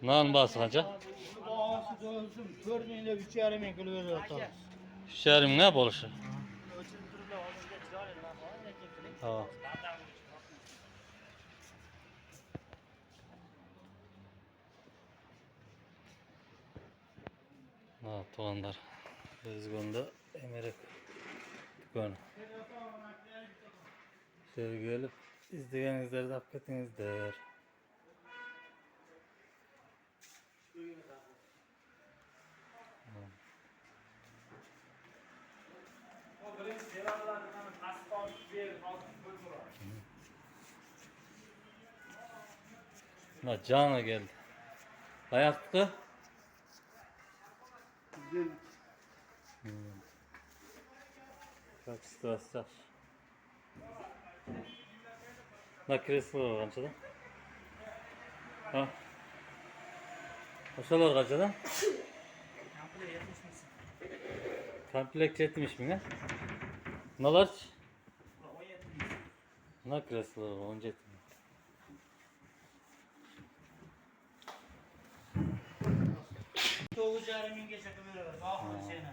Nan bası kaça? Bağısı dövsün. 4 milyon 3,5 milyon kilo veriyor atalım. Şerim ne boluşu? Tamam. Ha, toğanlar. Rızgında emerek dükkanı. Şöyle gelip izleyenizler de hakikatinizdir. Ha, cana geldi. Ayakta. Kaç istersen. Ne kresli var kaçada? Ha? Kaçalar kaçada? Komplek etmiş mi ne? Nalar? Ne kresli var 17 mi? Çoğu carimin geçe kamera var. Bağlı şeyler.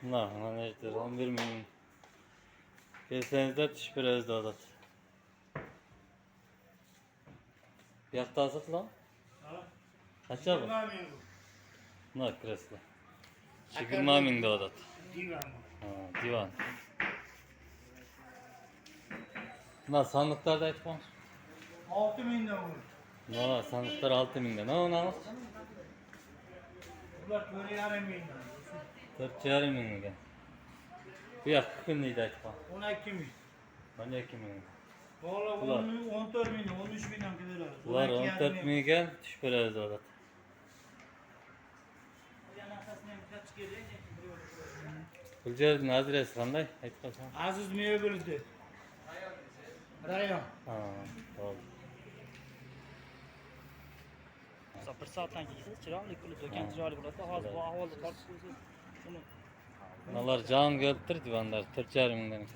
Na, nedir? 11 milyon. Gelseniz tiş biraz daha da. Yakta azıt lan. Kaç abi? Na kresli. 20 milyon da adat. Divan. Ha, divan. Na sandıklarda et var. 6 milyon vur. Na sandıklar 6 milyon. Ne ona? Bunlar böyle yarım milyon. 4,5 milyon gel. Bir yakık neydi et var? 12 milyon. 12 milyon. Valla 14 milyon, 13 milyon kilo var. Var 14 milyon gel. Tiş biraz da adat. Gülcer'in adresi kanday? Ayt bakalım. Aziz meyve bölüdü. Rayon. Ha, doğru. Bir saatdan keyin chiroyli qilib do'kon chiroyli bo'ladi. Hozir bu ahvolda qolib qo'ysa, uni Nalar can geltir divanlar 4,5 milyon.